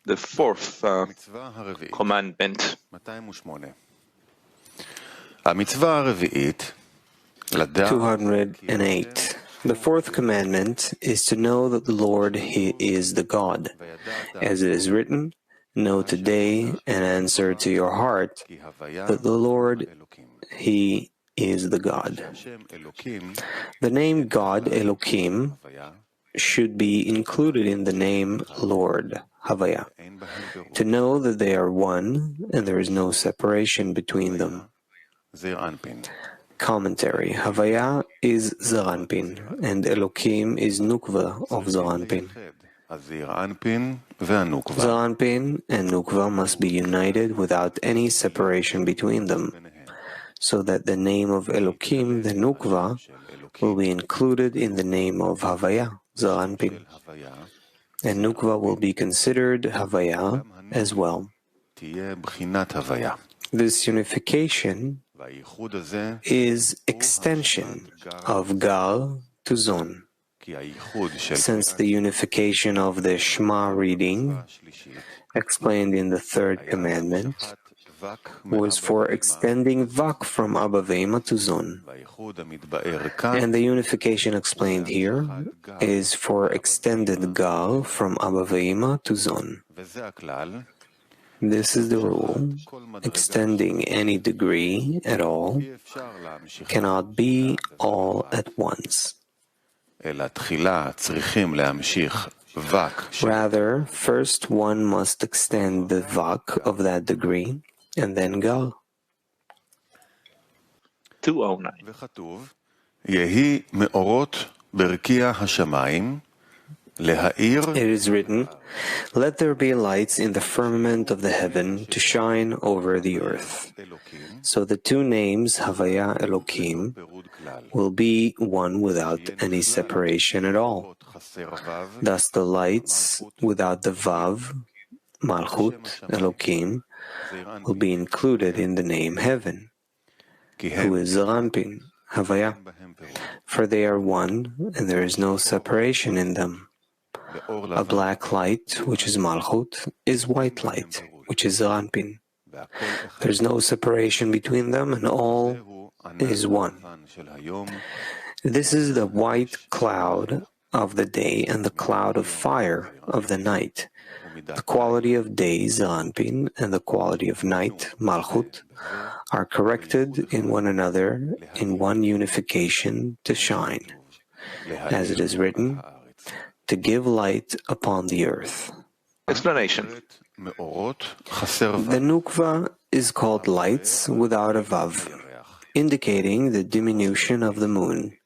the fourth commandment. 208. The fourth commandment is to know that the Lord, He is the God. As it is written, know today and answer to your heart that the Lord, He is the God. The name God, Elohim, should be included in the name Lord, Havaya, to know that they are one and there is no separation between them. Commentary. Havaya is Zaranpin, and Elohim is Nukva of Zaranpin. Zaranpin and Nukva must be united without any separation between them, so that the name of Elohim, the Nukva, will be included in the name of Havaya, Zaranpin, and Nukva will be considered Havaya as well. This unification is extension of Gal to Zon. Since the unification of the Shema reading, explained in the third commandment, was for extending Vak from Abba Vema to Zon. And the unification explained here is for extended Gal from Abba Vema to Zon. This is the rule. Extending any degree at all cannot be all at once. Rather, first one must extend the Vak of that degree, and then Gal. 209. It is written, let there be lights in the firmament of the heaven to shine over the earth. So the two names, Havaya Elohim, will be one without any separation at all. Thus the lights without the Vav, Malchut, Elohim, will be included in the name heaven, who is Zaranpin, Havaya, for they are one and there is no separation in them. A black light, which is Malchut, is white light, which is Zaranpin. There is no separation between them, and all is one. This is the white cloud of the day and the cloud of fire of the night. The quality of day, Zaranpin, and the quality of night, Malchut, are corrected in one another in one unification to shine. As it is written, to give light upon the earth. Explanation. The Nukva is called lights without a Vav, indicating the diminution of the moon,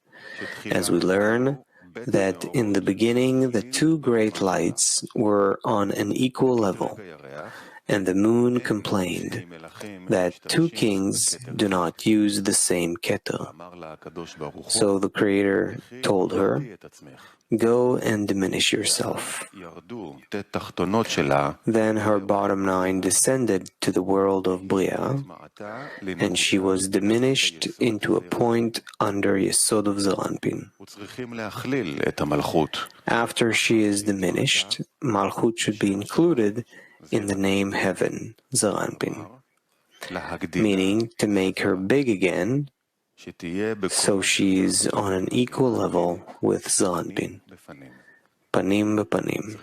as we learn that in the beginning the two great lights were on an equal level, and the moon complained that two kings do not use the same keter. So the Creator told her, go and diminish yourself. Then her bottom nine descended to the world of Bria, and she was diminished into a point under Yesod of Zaranpin. After she is diminished, Malchut should be included in the name heaven, Zaranpin, meaning to make her big again, so she is on an equal level with Zaranpin, panim b'panim,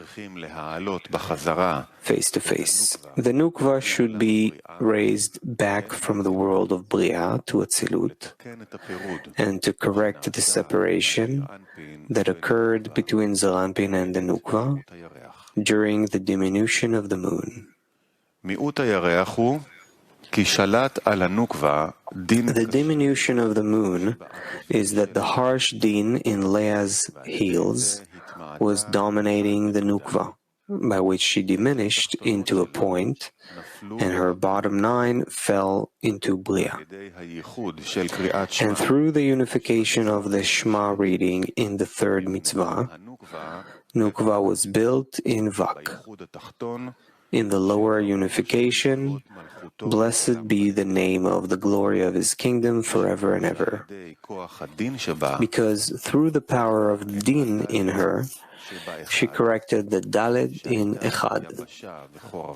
face to face. The Nukva should be raised back from the world of Bria to Atzilut, and to correct the separation that occurred between Zaranpin and the Nukva during the diminution of the moon. The diminution of the moon is that the harsh din in Leah's heels was dominating the Nukva, by which she diminished into a point, and her bottom nine fell into Bria. And through the unification of the Shema reading in the third mitzvah, Nukva was built in Vak. In the lower unification, blessed be the name of the glory of His kingdom forever and ever. Because through the power of Din in her, she corrected the Dalet in Echad,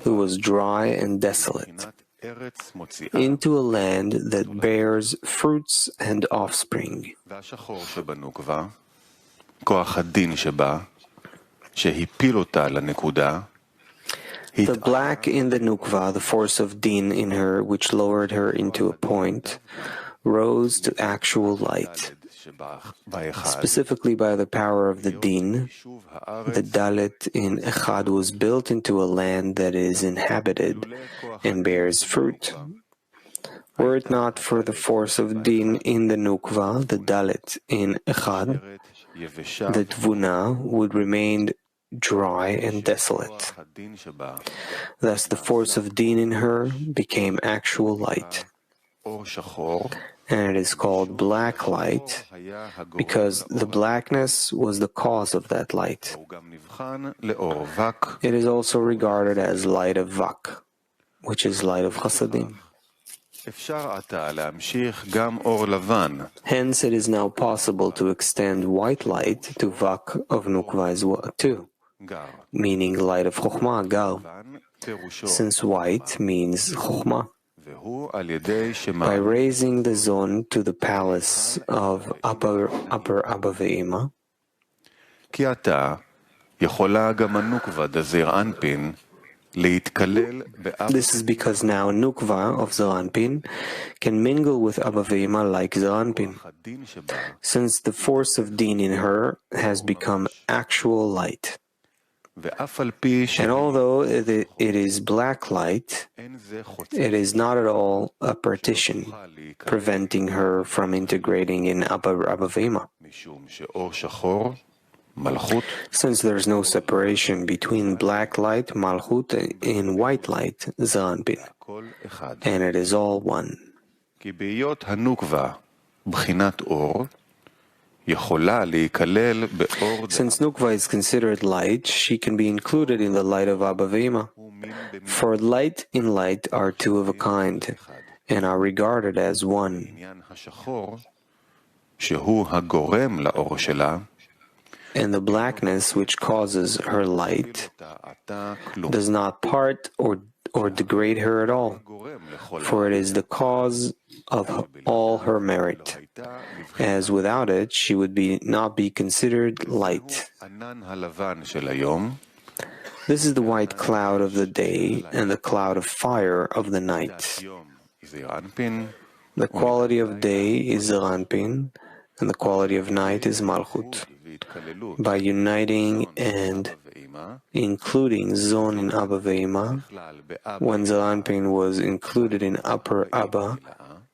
who was dry and desolate, into a land that bears fruits and offspring. The black in the Nukva, the force of Din in her, which lowered her into a point, rose to actual light. Specifically by the power of the Din, the Dalet in Echad was built into a land that is inhabited and bears fruit. Were it not for the force of Din in the Nukva, the Dalet in Echad, the Tvuna would remain dry and desolate. Thus the force of Din in her became actual light. And it is called black light because the blackness was the cause of that light. It is also regarded as light of Vak, which is light of Chasadim. Hence, it is now possible to extend white light to Vak of Nukva as well, too, meaning light of Chokhmah, Gal, since white means Chokhmah. By raising the zone to the palace of Upper Abba Ve'ima, this is because now Nukva of Zeranpin can mingle with Abba Ve'ima like Zeranpin, since the force of Din in her has become actual light. And although it is black light, it is not at all a partition, preventing her from integrating in Abba Ve'ima. Since there is no separation between black light, Malchut, and white light, Zeranpin, and it is all one. Since Nukva is considered light, she can be included in the light of Abba Ve'ima. For light and light are two of a kind, and are regarded as one. And the blackness which causes her light does not part or degrade her at all, for it is the cause of all her merit, as without it she would not be considered light. This is the white cloud of the day and the cloud of fire of the night. The quality of day is Zeranpin, and the quality of night is Malchut. By uniting and including Zon in Abba Ve'ima, when Zeranpin was included in Upper Abba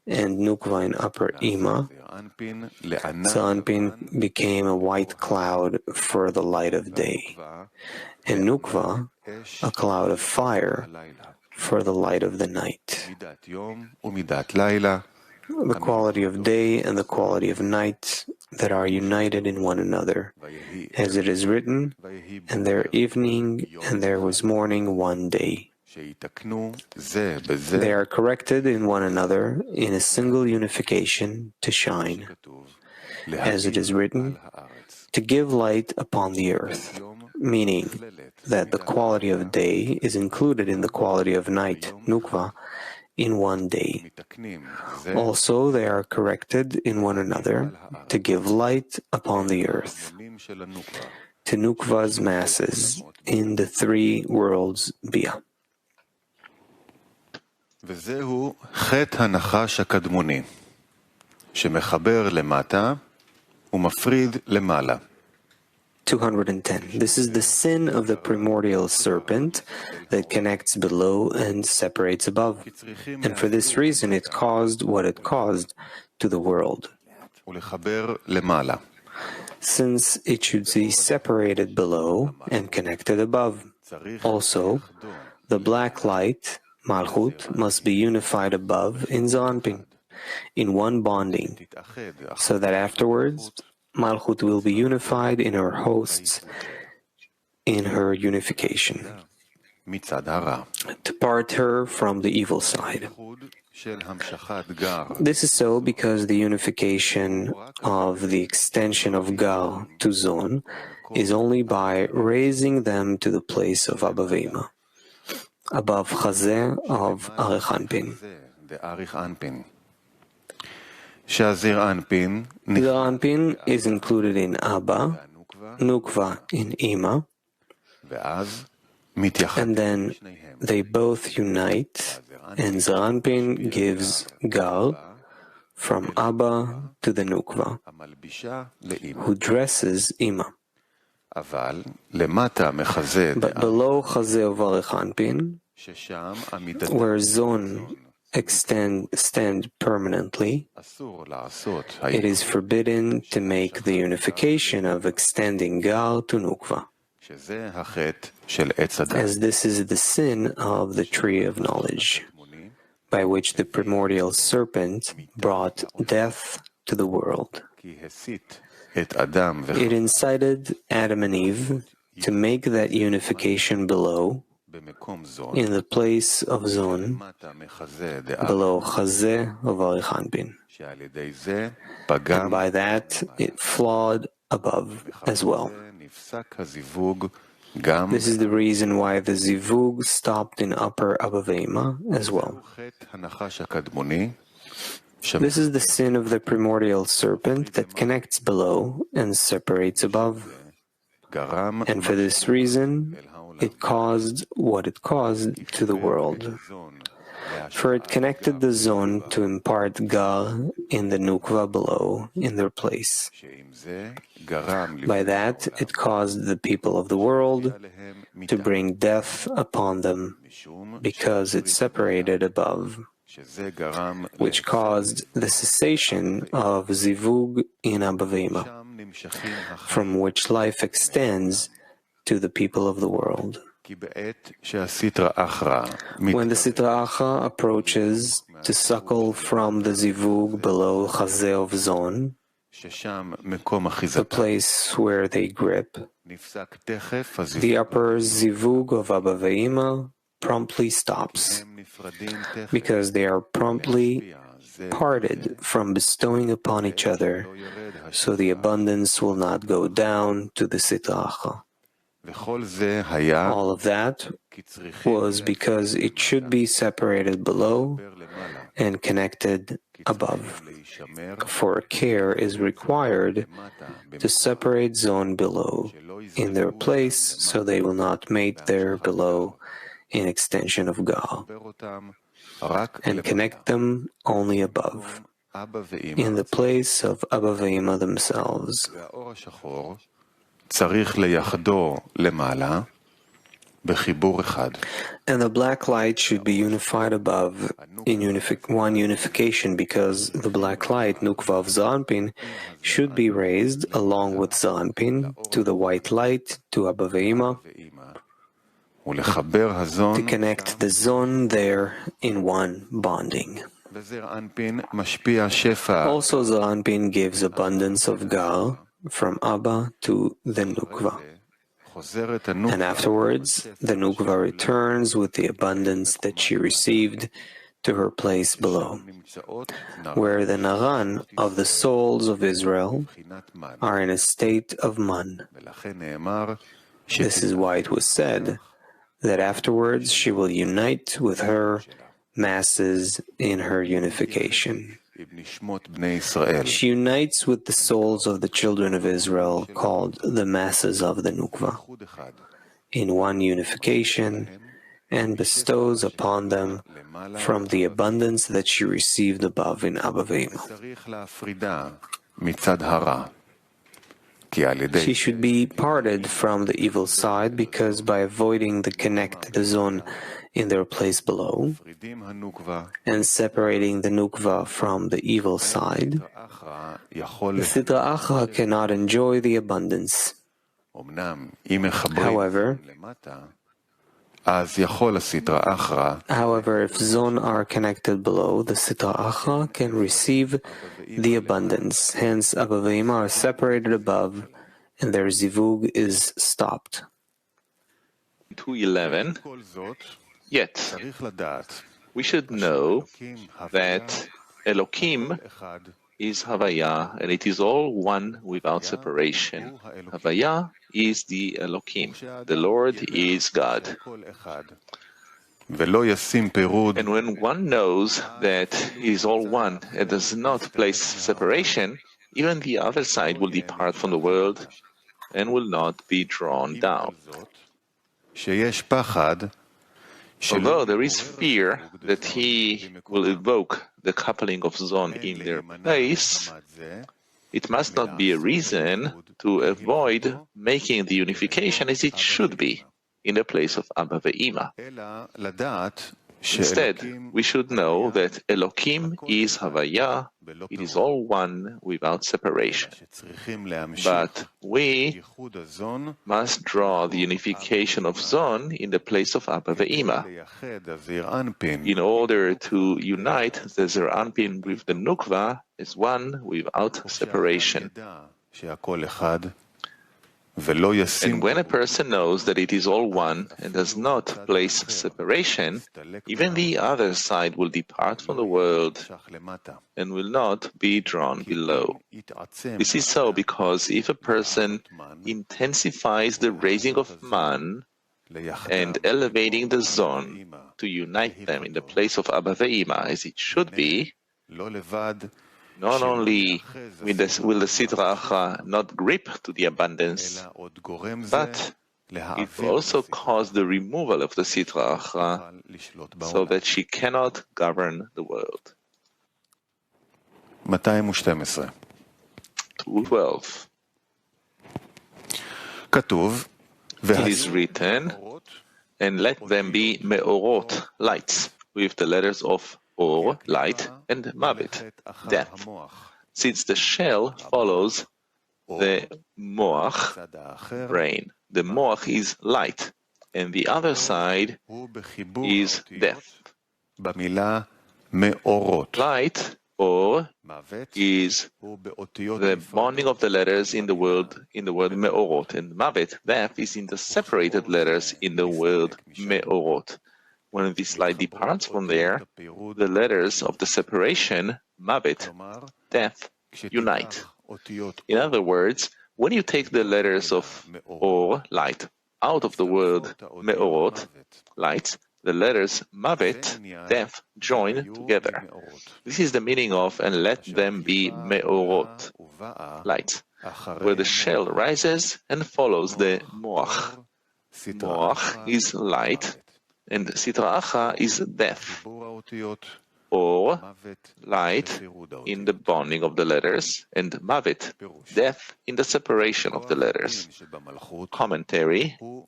and Nukva in Upper Ima, Zeranpin became a white cloud for the light of day, and Nukva a cloud of fire for the light of the night. The quality of day and the quality of night that are united in one another, as it is written, and there evening and there was morning one day. They are corrected in one another in a single unification to shine, as it is written, to give light upon the earth, meaning that the quality of day is included in the quality of night, Nukva, in one day. Also, they are corrected in one another to give light upon the earth, to Nukva's masses in the three worlds Bia. וזהו חטא הנחש הקדמוני, שמחבר למטה ומפריד למעלה. 210. This is the sin of the primordial serpent that connects below and separates above. And for this reason it caused what it caused to the world. Since it should be separated below and connected above. Also, the black light, Malchut, must be unified above in Zeranpin, in one bonding, so that afterwards Malchut will be unified in her hosts in her unification. מצד הרע. to part her from the evil side. This is so because the unification of the extension of Gal to Zon is only by raising them to the place of Abba Ve'ima, above Chazeh of Arich Anpin. Zir Anpin is included in Abba, Nukva in Ima, and then they both unite, and Zir Anpin gives Gal from Abba to the Nukva, who dresses Ima. But below Chazeh of Arich Anpin, where Zon stand permanently, it is forbidden to make the unification of extending Gal to Nukva, as this is the sin of the tree of knowledge, by which the primordial serpent brought death to the world. It incited Adam and Eve to make that unification below, in the place of Zon, below Chazeh of Arich Anpin. And by that, it flawed above as well. This is the reason why the Zivug stopped in upper Abba Ve'ima as well. This is the sin of the primordial serpent that connects below and separates above. And for this reason, it caused what it caused to the world. For it connected the Zon to impart Gal in the Nukva below in their place. By that, it caused the people of the world to bring death upon them, because it separated above, which caused the cessation of Zivug in Abba Ve'ima, from which life extends to the people of the world. When the Sitra Achra approaches to suckle from the Zivug below Chazeh of Zon, the place where they grip, the upper Zivug of Abba Ve'ima promptly stops, because they are promptly parted from bestowing upon each other, so the abundance will not go down to the Sitra Achra. All of that was because it should be separated below and connected above, for care is required to separate Zon below in their place, so they will not mate there below in extension of Gal, and connect them only above, in the place of Abba Ve'ima themselves. And the black light should be unified above in one unification, because the black light, Nukva of Zir Anpin, should be raised along with Zir Anpin to the white light, to Abba Ve'ima, to connect the Zon there in one bonding. Also, Zir Anpin gives abundance of Gal from Abba to the Nukva. And afterwards, the Nukva returns with the abundance that she received to her place below, where the Naran of the souls of Israel are in a state of man. This is why it was said that afterwards she will unite with her masses in her unification. She unites with the souls of the children of Israel, called the masses of the Nukva, in one unification, and bestows upon them from the abundance that she received above in Abba Ve'ima. She should be parted from the evil side, because by avoiding the connect the Zon in their place below, and separating the Nukva from the evil side, the Sitra Achra cannot enjoy the abundance. However, if Zon are connected below, the Sitra Achra can receive the abundance. Hence, Abba Ve'ima are separated above, and their Zivug is stopped. 2:11, yet we should know that Elohim is Havaya, and it is all one without separation. Havaya is the Elohim. The Lord is God. And when one knows that it is all one and does not place separation, even the other side will depart from the world and will not be drawn down. Although there is fear that he will evoke the coupling of Zon in their place, it must not be a reason to avoid making the unification as it should be, in the place of Abba ve'Ima. Instead, we should know that Elohim is Havaya, it is all one without separation. But we must draw the unification of Zon in the place of Abba ve'Ima, in order to unite the Zer Anpin with the Nukva as one without separation. And when a person knows that it is all one and does not place separation, even the other side will depart from the world and will not be drawn below. This is so because if a person intensifies the raising of man and elevating the Zon to unite them in the place of Abba ve'Ima as it should be, not only will the Sitra Achra not grip to the abundance, but it will also cause the removal of the Sitra Achra so that she cannot govern the world. 2:12. It is written, and let them be me'orot, lights, with the letters of Or, light, and Mavet, death, since the shell follows the Moach, brain. The Moach is light, and the other side is death. Light, or, is the bonding of the letters in the word Me'orot, and Mavet, death, is in the separated letters in the word Me'orot. When this light departs from there, the letters of the separation, Mavet, death, unite. In other words, when you take the letters of Or, light, out of the word Me'orot, lights, the letters Mavet, death, join together. This is the meaning of and let them be Me'orot, lights, where the shell rises and follows the Moach. Moach is light, and Sitra Achra is death, or light in the bonding of the letters, and Mavet, death in the separation of the letters. Commentary: the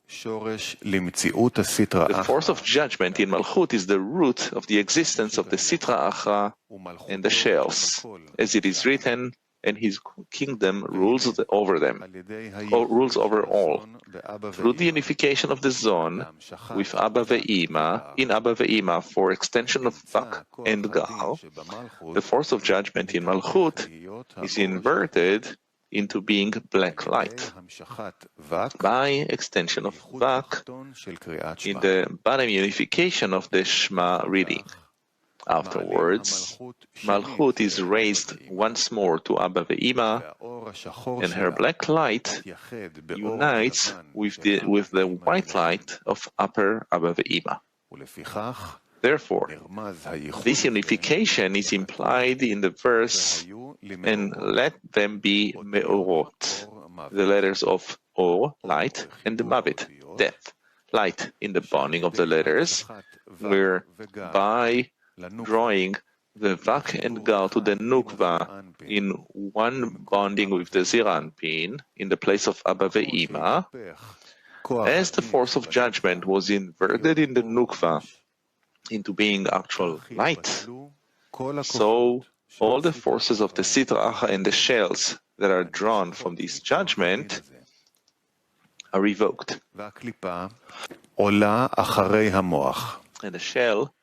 force of judgment in Malchut is the root of the existence of the Sitra Achra and the shells, as it is written, and his kingdom rules over them, or rules over all. Through the unification of the Zon with Abba ve'Ima, in Abba ve'Ima for extension of Vak and Gal, the force of judgment in Malchut is inverted into being black light by extension of Vak in the bottom unification of the Shema reading. Afterwards, Malchut is raised once more to Abba ve'Ima, and her black light unites with the white light of upper Abba ve'Ima. Therefore, this unification is implied in the verse, and let them be me'orot, the letters of Or, light, and Mavet, death, light in the bonding of the letters, where by drawing the Vak and Gal to the Nukva in one bonding with the Zer Anpin in the place of Abba ve'Ima, as the force of judgment was inverted in the Nukva into being actual light, so all the forces of the Sitra Achra and the shells that are drawn from this judgment are revoked. And the shell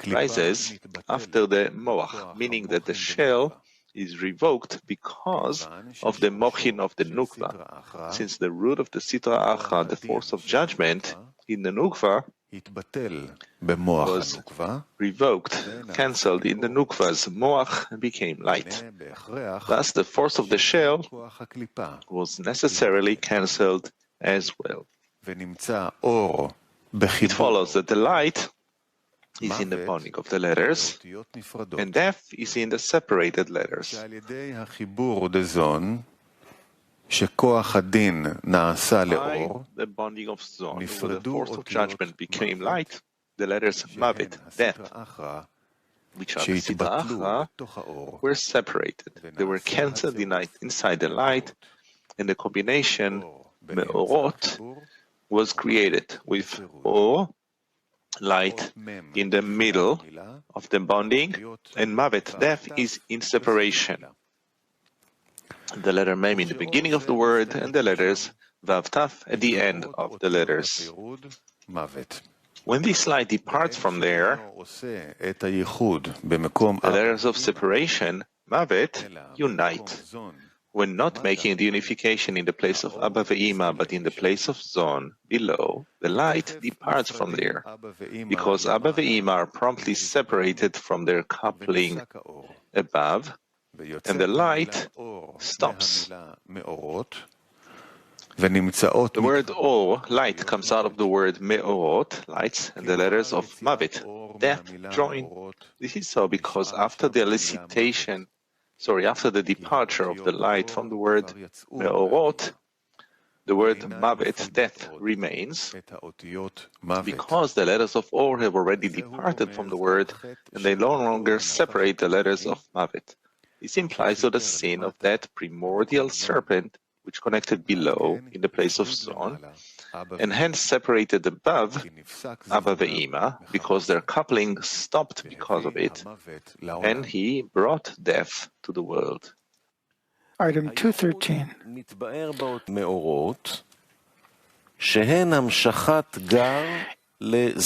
rises after the Moach, meaning that the shell is revoked because of the Mochin of the Nukva, since the root of the Sitra Achra, the force of judgment, in the Nukva was revoked, cancelled in the Nukva's Moach and became light. Thus, the force of the shell was necessarily cancelled as well. It follows that the light is in the bonding of the letters, and death is in the separated letters. By the bonding of Zon, where the force of judgment became light, the letters Mavet, death, which are the Sitra Achra, were separated. They were cancelled inside the light, and the combination Me'orot was created with Or, light, in the middle of the bonding, and Mavet, death, is in separation. The letter Mem in the beginning of the word, and the letters Vav Taf at the end of the letters. When this light departs from there, the letters of separation, Mavet, unite. When not making the unification in the place of Abba Ve'ima, but in the place of Zon, below, the light departs from there, because Abba Ve'ima are promptly separated from their coupling above, and the light stops. The word Or, light, comes out of the word Me'orot, lights, and the letters of Mavet, death, join. This is so because after the departure of the light from the word Me'orot, the word Mavet, death, remains, because the letters of Or have already departed from the word, and they no longer separate the letters of Mavet. This implies the sin of that primordial serpent which connected below in the place of Zon, and hence separated above Abba Ve'ima, because their coupling stopped because of it, and he brought death to the world. Item 213.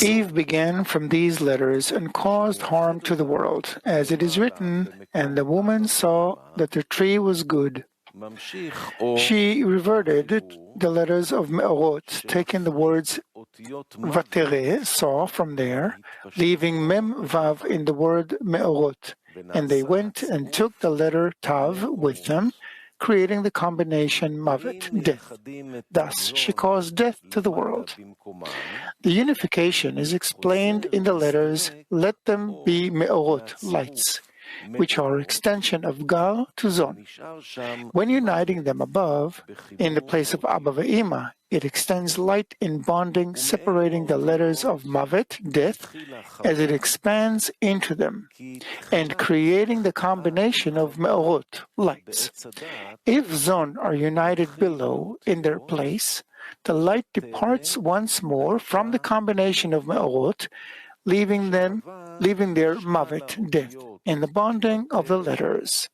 Eve began from these letters and caused harm to the world, as it is written, and the woman saw that the tree was good. She reverted the letters of Me'orot, taking the words Vatere, saw, from there, leaving Mem Vav in the word Me'orot, and they went and took the letter Tav with them, creating the combination Mavet, death. Thus, she caused death to the world. The unification is explained in the letters, let them be Me'orot, lights, which are extension of Gar to Zon. When uniting them above, in the place of Abba Ve'ima, it extends light in bonding, separating the letters of Mavet, death, as it expands into them, and creating the combination of Me'orot, lights. If Zon are united below, in their place, the light departs once more from the combination of Me'orot, leaving their Mavet, death, in the bonding of the letters.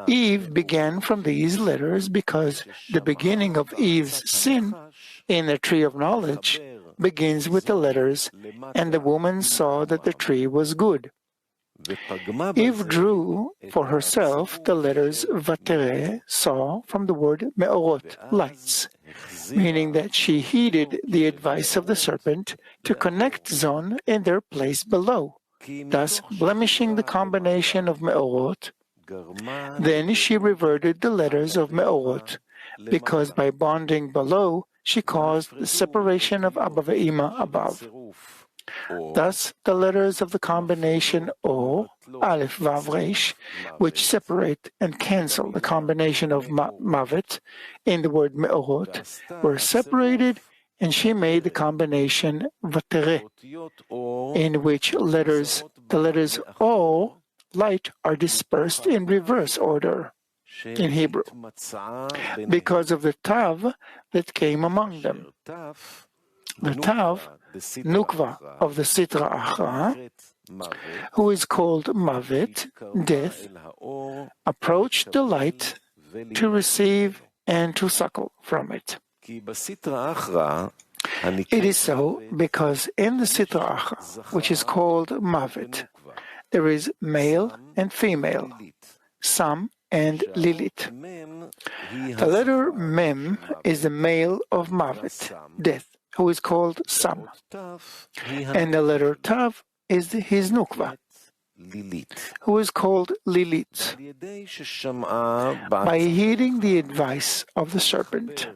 Eve began from these letters because the beginning of Eve's sin in the tree of knowledge begins with the letters, and the woman saw that the tree was good. Eve drew for herself the letters Vatere, saw, from the word Me'orot, lights, meaning that she heeded the advice of the serpent to connect Zon in their place below, thus blemishing the combination of Me'orot. Then she reverted the letters of Me'orot, because by bonding below, she caused the separation of Abba Ve'ima above. Thus, the letters of the combination O, Aleph, Vav, Resh, which separate and cancel the combination of Mavet in the word Me'orot, were separated, and she made the combination Vatere, in which the letters O, light, are dispersed in reverse order in Hebrew, because of the Tav that came among them. The Tav, Nukva of the Sitra Achra, who is called Mavet, death, approached the light to receive and to suckle from it. It is so because in the Sitra Achra, which is called Mavet, there is male and female, Sam and Lilith. The letter Mem is the male of Mavet, death, who is called Sam. And the letter Tav is his Nukva, who is called Lilith. By heeding the advice of the serpent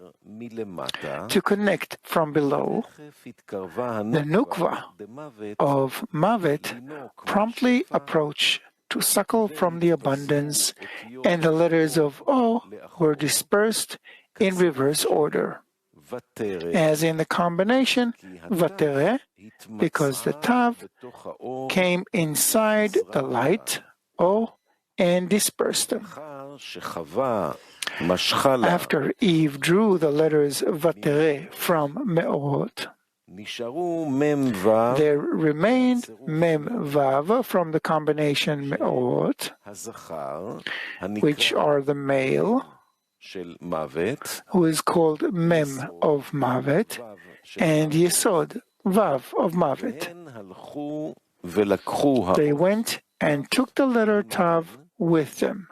to connect from below, the Nukva of Mavet promptly approached to suckle from the abundance, and the letters of O were dispersed in reverse order, as in the combination Vatere, because the Tav came inside the light, O, and dispersed them. After Eve drew the letters Vatere from Me'orot, there remained Mem Vav from the combination Me'orot, which are the male, who is called Mem of Mavet, and Yesod, Vav of Mavet. They went and took the letter Tav with them,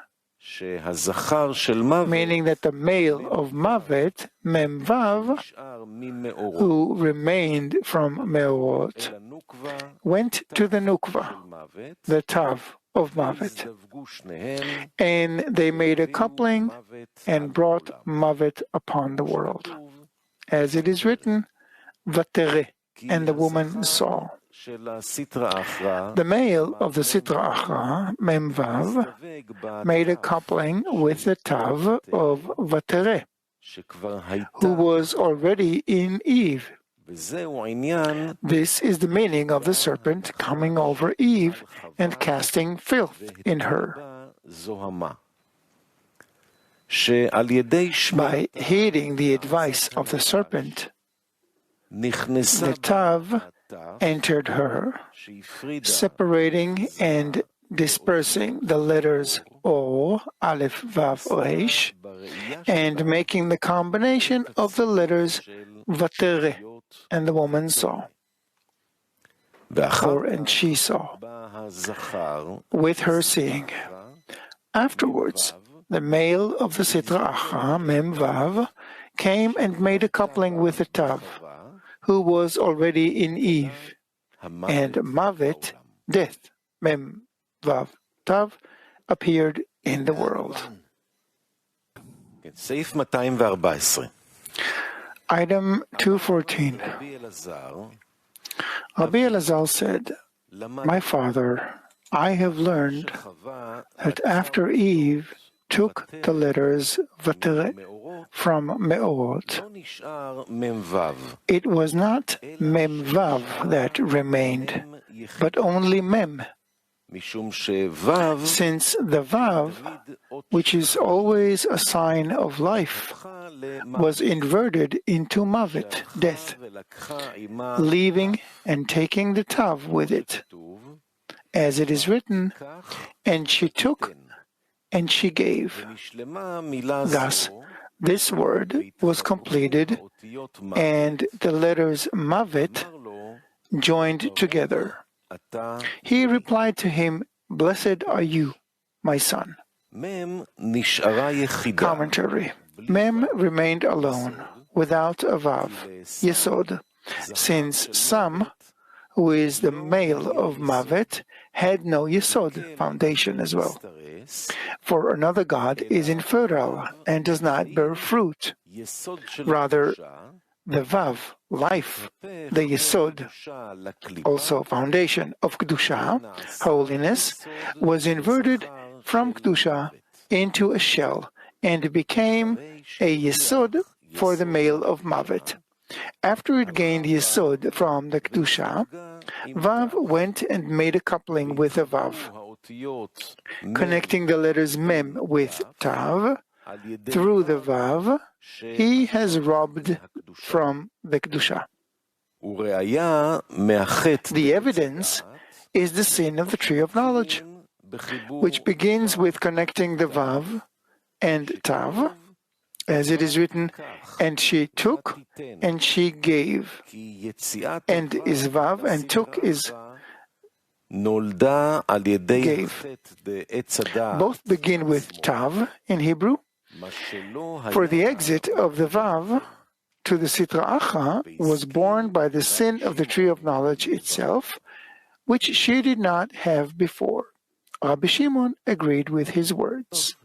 meaning that the male of Mavet, Mem Vav, who remained from Me'orot, went to the Nukva, the Tav of Mavet, and they made a coupling and brought Mavet upon the world. As it is written, Vatere, and the woman saw. The male of the Sitra Achra, Mem Vav, made a coupling with the Tav of Vatere, who was already in Eve. This is the meaning of the serpent coming over Eve and casting filth in her. By heeding the advice of the serpent, the Tav entered her, separating and dispersing the letters O, Aleph, Vav, Reish, and making the combination of the letters Vatere, and the woman saw. And she saw, with her seeing. Afterwards, the male of the Sitra Achra, Mem Vav, came and made a coupling with the Tav, who was already in Eve, and Mavet, death, Mem Vav Tav, appeared in the world. Item 214. Rabbi Elazar said, "My father, I have learned that after Eve took the letters Vatere from Me'orot, it was not Mem Vav that remained, but only Mem, since the Vav, which is always a sign of life, was inverted into Mavet, death, leaving and taking the Tav with it. As it is written, and she took and she gave. Thus, this word was completed, and the letters Mavet joined together. He replied to him, Blessed are you, my son." Commentary. Mem remained alone, without a Vav, Yesod, since Sam, who is the male of Mavet, had no Yesod, foundation as well. For another god is infertile and does not bear fruit. Rather, the Vav, life, the Yesod, also foundation of Kedusha, holiness, was inverted from Kedusha into a shell and became a Yesod for the male of Mavet. After it gained Yesod from the Kedusha, Vav went and made a coupling with a Vav, connecting the letters Mem with Tav. Through the Vav, he has robbed from the Kedusha. The evidence is the sin of the tree of knowledge, which begins with connecting the Vav and Tav, as it is written, and she took and she gave. And is Vav and took is gave. Both begin with Tav in Hebrew. For the exit of the Vav to the Sitra Achra was born by the sin of the tree of knowledge itself, which she did not have before. Rabbi Shimon agreed with his words.